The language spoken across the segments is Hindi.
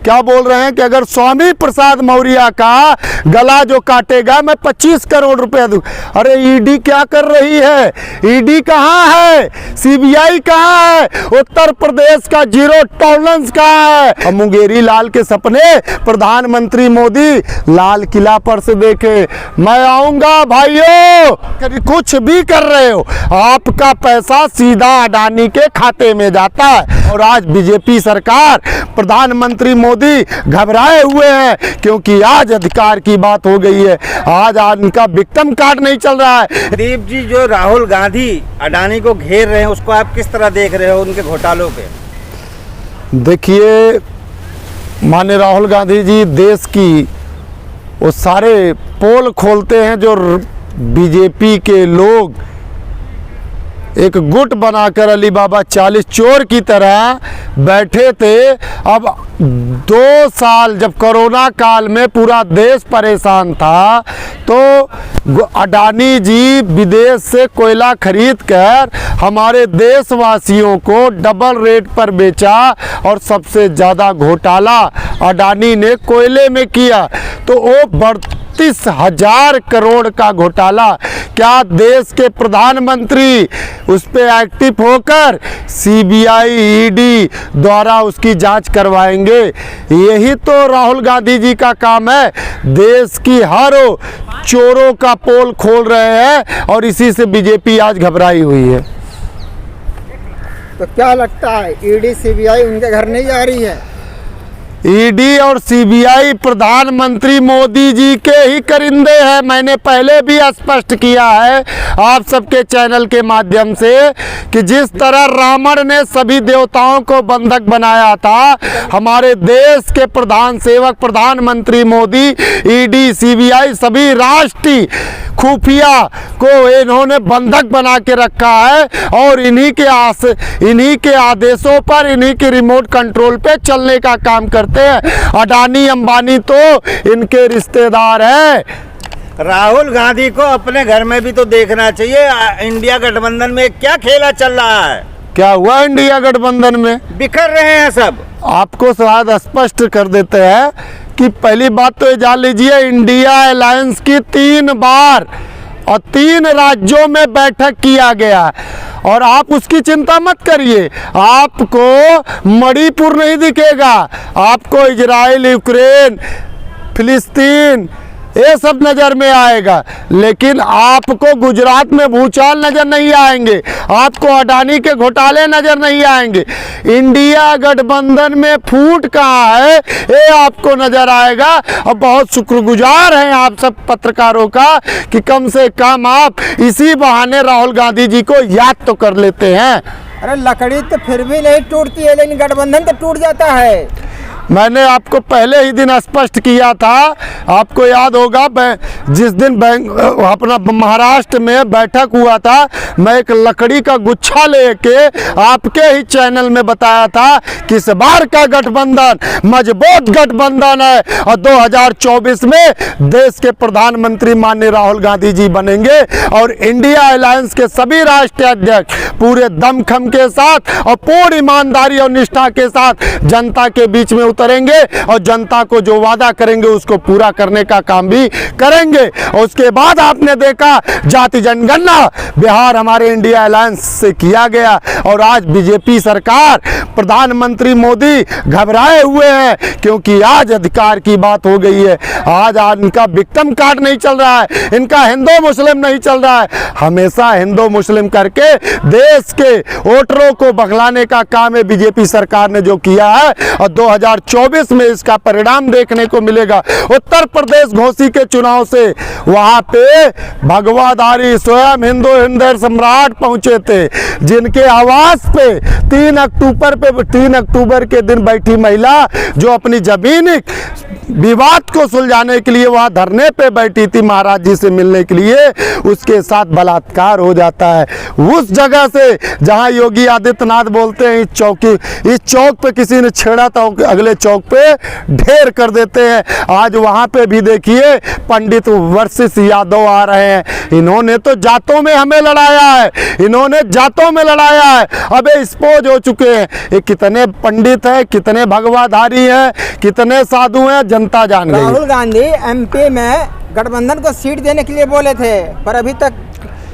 क्या बोल रहे हैं कि अगर स्वामी प्रसाद मौर्य का गला जो काटेगा मैं 25 करोड़ रुपया दूं। अरे ईडी क्या कर रही है? ईडी कहाँ है? सीबीआई कहाँ है? उत्तर प्रदेश का जीरो टॉलरेंस कहाँ है? मुंगेरी लाल के सपने प्रधानमंत्री मोदी लाल किला पर से देखे। मैं आऊंगा भाइयों, कुछ भी कर रहे हो आपका पैसा सीधा अडानी के खाते में जाता है। और आज बीजेपी सरकार, प्रधानमंत्री मोदी घबराए हुए हैं क्योंकि आज अधिकार की बात हो गई है। आज इनका विक्टिम कार्ड नहीं चल रहा है। दीप जी, जो राहुल गांधी अडानी को घेर रहे हैं उसको आप किस तरह देख रहे हो, उनके घोटालों पे? देखिए, माननीय राहुल गांधी जी देश की वो सारे पोल खोलते हैं जो बीजेपी के लोग एक गुट बनाकर अली बाबा 40 चोर की तरह बैठे थे। अब 2 साल जब कोरोना काल में पूरा देश परेशान था तो अडानी जी विदेश से कोयला खरीद कर हमारे देशवासियों को डबल रेट पर बेचा और सबसे ज़्यादा घोटाला अडानी ने कोयले में किया। तो वो 32,000 करोड़ का घोटाला क्या देश के प्रधानमंत्री उस पे एक्टिव होकर सीबीआई ईडी द्वारा उसकी जांच करवाएंगे? यही तो राहुल गांधी जी का काम है। देश की हर चोरों का पोल खोल रहे हैं और इसी से बीजेपी आज घबराई हुई है। तो क्या लगता है ईडी सीबीआई उनके घर नहीं जा रही है? ईडी और सीबीआई प्रधानमंत्री मोदी जी के ही करिंदे हैं। मैंने पहले भी स्पष्ट किया है आप सबके चैनल के माध्यम से कि जिस तरह रावण ने सभी देवताओं को बंधक बनाया था, हमारे देश के प्रधान सेवक प्रधानमंत्री मोदी, ईडी, सीबीआई सभी राष्ट्रीय खुफिया को इन्होंने बंधक बना के रखा है और इन्हीं के आदेशों पर, इन्हीं के रिमोट कंट्रोल पे चलने का काम करते हैं। अडानी अंबानी तो इनके रिश्तेदार हैं। राहुल गांधी को अपने घर में भी तो देखना चाहिए। इंडिया गठबंधन में क्या खेला चल रहा है? क्या हुआ इंडिया गठबंधन में? बिखर रहे हैं सब। आपको शायद स्पष्ट कर देते हैं कि पहली बात तो ये जान लीजिए, इंडिया अलायंस की 3 बार और 3 राज्यों में बैठक किया गया और आप उसकी चिंता मत करिए। आपको मणिपुर नहीं दिखेगा, आपको इजराइल, यूक्रेन, फिलिस्तीन ये सब नज़र में आएगा, लेकिन आपको गुजरात में भूचाल नज़र नहीं आएंगे, आपको अडानी के घोटाले नज़र नहीं आएंगे। इंडिया गठबंधन में फूट कहाँ है ये आपको नज़र आएगा। और बहुत शुक्रगुजार हैं आप सब पत्रकारों का कि कम से कम आप इसी बहाने राहुल गांधी जी को याद तो कर लेते हैं। अरे लकड़ी तो फिर भी नहीं टूटती है, लेकिन गठबंधन तो टूट जाता है। मैंने आपको पहले ही दिन स्पष्ट किया था, आपको याद होगा जिस दिन अपना महाराष्ट्र में बैठक हुआ था, मैं एक लकड़ी का गुच्छा लेके आपके ही चैनल में बताया था कि इस बार का गठबंधन मजबूत गठबंधन है और 2024 में देश के प्रधानमंत्री माननीय राहुल गांधी जी बनेंगे और इंडिया अलायंस के सभी राष्ट्रीय अध्यक्ष पूरे दमखम के साथ और पूरी ईमानदारी और निष्ठा के साथ जनता के बीच में उतरेंगे और जनता को जो वादा करेंगे उसको पूरा करने का काम भी करेंगे। और उसके बाद आपने देखा जाति जनगणना बिहार हमारे इंडिया अलायंस से किया गया और आज बीजेपी सरकार, प्रधानमंत्री मोदी घबराए हुए हैं क्योंकि आज अधिकार की बात हो गई है। आज इनका विक्टिम कार्ड नहीं चल रहा है, इनका हिंदू मुस्लिम नहीं चल रहा है। हमेशा हिंदू मुस्लिम करके देश के वोटरों को बगलाने का काम है बीजेपी सरकार ने जो किया है और 2024 में इसका परिणाम देखने को मिलेगा। उत्तर प्रदेश घोसी के चुनाव से वहां पे भगवाधारी स्वयं हिंदू हृदय सम्राट पहुंचे थे, जिनके आवास पे 3 अक्टूबर के दिन बैठी महिला जो अपनी जमीनी विवाद को सुलझाने के लिए वहां धरने पे बैठी थी महाराज जी से मिलने के लिए, उसके साथ बलात्कार हो जाता है। उस जगह से जहां योगी आदित्यनाथ बोलते हैं इस चौक पे किसी ने छेड़ा तो अगले चौक पे ढेर कर देते हैं। आज वहां पे भी देखिए पंडित वर्सेस यादव आ रहे हैं। इन्होंने तो जातों में हमें लड़ाया है, इन्होंने जातों में लड़ाया है। अब ये स्पोज हो चुके हैं। ये कितने पंडित हैं, कितने भगवाधारी हैं, कितने साधु हैं, जनता जान गई। राहुल गांधी एमपी में गठबंधन को सीट देने के लिए बोले थे, पर अभी तक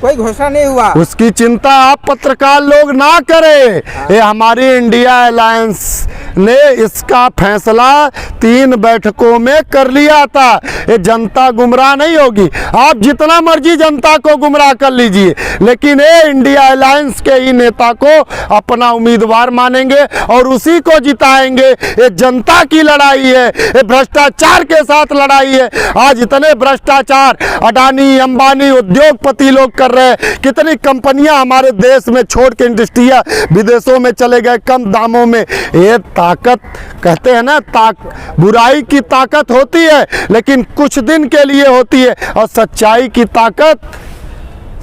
कोई घोषणा नहीं हुआ। उसकी चिंता आप पत्रकार लोग ना करें। ये हमारी इंडिया अलायंस ने इसका फैसला 3 बैठकों में कर लिया था। ये जनता गुमराह नहीं होगी। आप जितना मर्जी जनता को गुमराह कर लीजिए, लेकिन ये इंडिया अलायंस के ही नेता को अपना उम्मीदवार मानेंगे और उसी को जिताएंगे। ये जनता की लड़ाई है, ये भ्रष्टाचार के साथ लड़ाई है। आज इतने भ्रष्टाचार अडानी अंबानी उद्योगपति लोग कर रहे हैं। कितनी कंपनियां हमारे देश में छोड़ के इंडस्ट्रिया विदेशों में चले गए कम दामों में। ये ताकत कहते हैं ना, बुराई की ताकत होती है लेकिन कुछ दिन के लिए होती है, और सच्चाई की ताकत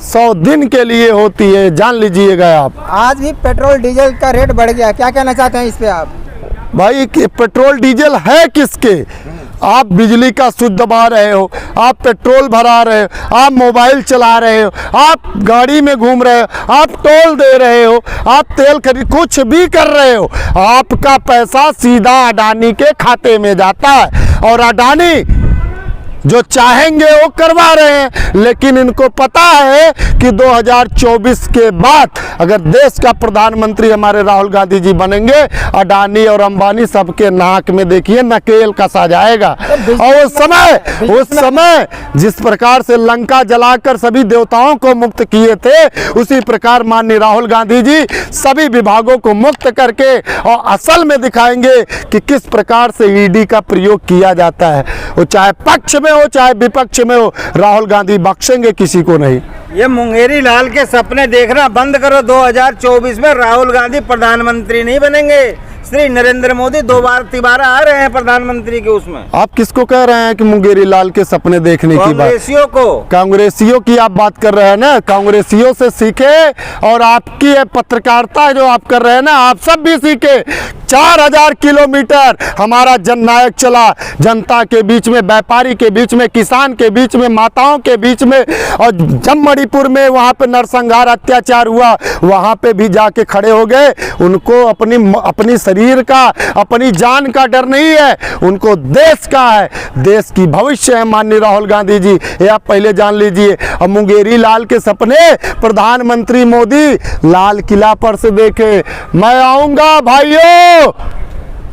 100 दिन के लिए होती है। जान लीजिएगा आप। आज भी पेट्रोल डीजल का रेट बढ़ गया, क्या कहना चाहते हैं इस पे आप? भाई कि पेट्रोल डीजल है किसके? आप बिजली का स्विच दबा रहे हो, आप पेट्रोल भरा रहे हो, आप मोबाइल चला रहे हो, आप गाड़ी में घूम रहे हो, आप टोल दे रहे हो, आप तेल खरीद कुछ भी कर रहे हो, आपका पैसा सीधा अडानी के खाते में जाता है। और अडानी जो चाहेंगे वो करवा रहे हैं। लेकिन इनको पता है कि 2024 के बाद अगर देश का प्रधानमंत्री हमारे राहुल गांधी जी बनेंगे, अडानी और अंबानी सबके नाक में देखिए नकेल कसा जाएगा। और उस समय जिस प्रकार से लंका जलाकर सभी देवताओं को मुक्त किए थे, उसी प्रकार माननीय राहुल गांधी जी सभी विभागों को मुक्त करके और असल में दिखाएंगे कि किस प्रकार से ईडी का प्रयोग किया जाता है। वो चाहे पक्ष में हो चाहे विपक्ष में हो, राहुल गांधी बख्शेंगे किसी को नहीं। ये मुंगेरी लाल के सपने देखना बंद करो। 2024 में राहुल गांधी प्रधानमंत्री नहीं बनेंगे। श्री नरेंद्र मोदी तिबारा आ रहे हैं प्रधानमंत्री के उसमें। आप किसको कह रहे हैं कि मुंगेरी लाल के सपने देखने की बात? कांग्रेसियों को। कांग्रेसियों की आप बात कर रहे हैं ना, कांग्रेसियों से सीखे। और आपकी ये पत्रकारिता जो आप कर रहे हैं ना, आप सब भी सीखे। 4000 किलोमीटर हमारा जननायक चला, जनता के बीच में, व्यापारी के बीच में, किसान के बीच में, माताओं के बीच में। और जब मणिपुर में वहाँ पे नरसंहार अत्याचार हुआ, वहाँ पे भी जाके खड़े हो गए। उनको अपनी शरीर का, अपनी जान का डर नहीं है, उनको देश का है, देश की भविष्य है माननीय राहुल गांधी जी। ये आप पहले जान लीजिए। अब मुंगेरी लाल के सपने प्रधानमंत्री मोदी लाल किला पर से देखे। मैं आऊंगा भाइयों,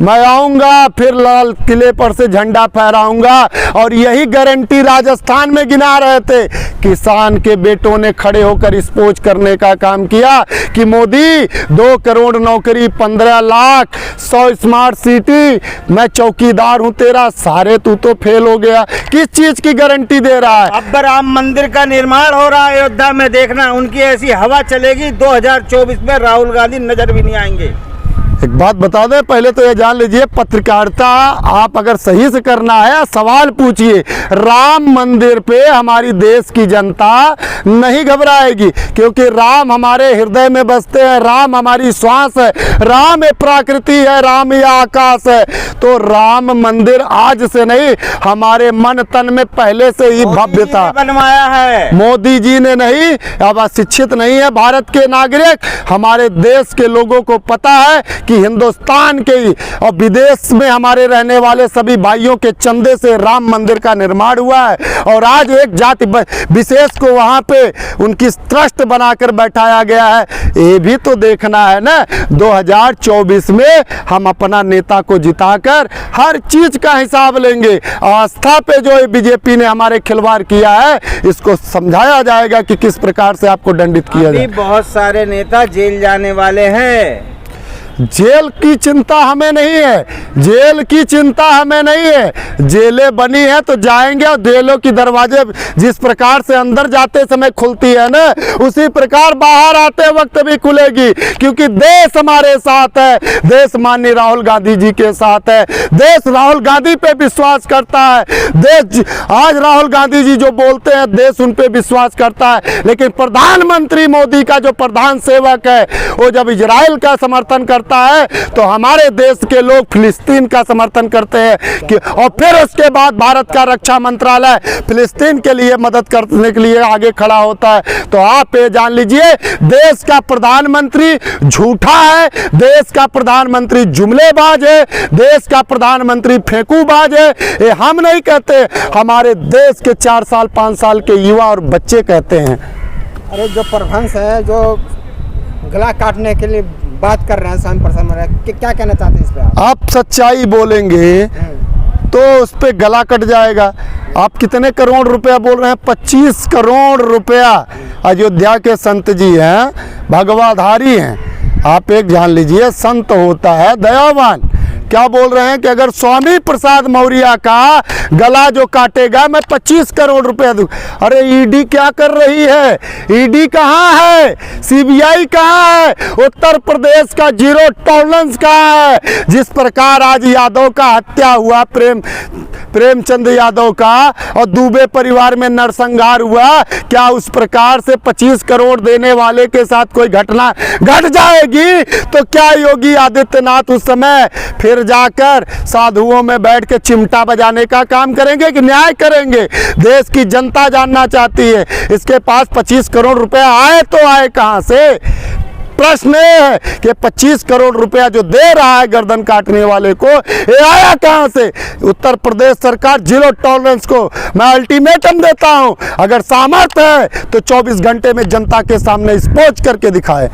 मैं आऊंगा, फिर लाल किले पर से झंडा फहराऊंगा। और यही गारंटी राजस्थान में गिना रहे थे। किसान के बेटों ने खड़े होकर स्पोज करने का काम किया कि मोदी 2 करोड़ नौकरी, 15 लाख, 100 स्मार्ट सिटी, मैं चौकीदार हूं तेरा। सारे तू तो फेल हो गया। किस चीज की गारंटी दे रहा है? अब राम मंदिर का निर्माण हो रहा है अयोध्या में, देखना उनकी ऐसी हवा चलेगी 2024 में राहुल गांधी नजर भी नहीं आएंगे। एक बात बता दें, पहले तो ये जान लीजिए, पत्रकारिता आप अगर सही से करना है, सवाल पूछिए। राम मंदिर पे हमारी देश की जनता नहीं घबराएगी, क्योंकि राम हमारे हृदय में बसते हैं, राम हमारी श्वास है, राम ये प्रकृति है, राम ये आकाश है। तो राम मंदिर आज से नहीं, हमारे मन तन में पहले से ही भव्य था। बनवाया है मोदी जी ने नहीं। अब अशिक्षित नहीं है भारत के नागरिक, हमारे देश के लोगों को पता है कि हिंदुस्तान के ही और विदेश में हमारे रहने वाले सभी भाइयों के चंदे से राम मंदिर का निर्माण हुआ है। और आज एक जाति विशेष को वहां पे उनकी ट्रस्ट बनाकर बैठाया गया है। ये भी तो देखना है ना। 2024 में हम अपना नेता को जिताकर हर चीज का हिसाब लेंगे। आस्था पे जो बीजेपी ने हमारे खिलवाड़ किया है, इसको समझाया जाएगा कि किस प्रकार से आपको दंडित किया जाए। बहुत सारे नेता जेल जाने वाले हैं। जेल की चिंता हमें नहीं है, जेल की चिंता हमें नहीं है। जेलें बनी है तो जाएंगे, और जेलों की दरवाजे जिस प्रकार से अंदर जाते समय खुलती है ना, उसी प्रकार बाहर आते वक्त भी खुलेगी। क्योंकि देश हमारे साथ है, देश माननीय राहुल गांधी जी के साथ है, देश राहुल गांधी पे विश्वास करता है। देश आज राहुल गांधी जी जो बोलते हैं, देश उन पे विश्वास करता है। लेकिन प्रधानमंत्री मोदी का जो प्रधान सेवक है, वो जब इजराइल का समर्थन करता करता है तो हमारे देश के लोग फिलिस्तीन का समर्थन करते हैं कि और फिर उसके बाद भारत का रक्षा मंत्रालय फिलिस्तीन के लिए मदद करने के लिए आगे खड़ा होता है। तो आप ये जान लीजिए, देश का प्रधानमंत्री झूठा है, देश का प्रधानमंत्री जुमलेबाज है, देश का प्रधानमंत्री फेंकूबाज है। ये हम नहीं कहते, हमारे देश के 4 साल 5 साल के युवा और बच्चे कहते हैं। अरे जो प्रभंस है, जो गला काटने के लिए बात कर रहे हैं स्वामी प्रसाद महाराज, क्या कहना चाहते हैं इस पे आप सच्चाई बोलेंगे तो उस पे गला कट जाएगा। आप कितने करोड़ रुपया बोल रहे हैं? 25 करोड़ रुपया। अयोध्या के संत जी हैं, भगवाधारी हैं। आप एक जान लीजिए, संत होता है दयावान। क्या बोल रहे हैं कि अगर स्वामी प्रसाद मौर्य का गला जो काटेगा मैं 25 करोड़ रुपया दूं। अरे ईडी क्या कर रही है? ईडी कहाँ है? सीबीआई कहाँ है? उत्तर प्रदेश का जीरो टॉलरेंस कहाँ है? जिस प्रकार आज यादव का हत्या हुआ, प्रेमचंद यादव का, और दुबे परिवार में नरसंहार हुआ, क्या उस प्रकार से 25 करोड़ देने वाले के साथ कोई घटना घट जाएगी? तो क्या योगी आदित्यनाथ उस समय फिर जाकर साधुओं में बैठ के चिमटा बजाने का काम करेंगे कि न्याय करेंगे? देश की जनता जानना चाहती है, इसके पास 25 करोड़ रुपया आए तो आए कहां से? प्रश्न है कि 25 करोड़ रुपया जो दे रहा है गर्दन काटने वाले को, ये आया कहां से? उत्तर प्रदेश सरकार जीरो टॉलरेंस को मैं अल्टीमेटम देता हूं, अगर सामर्थ्य है तो 24 घंटे में जनता के सामने स्पोज करके दिखाए।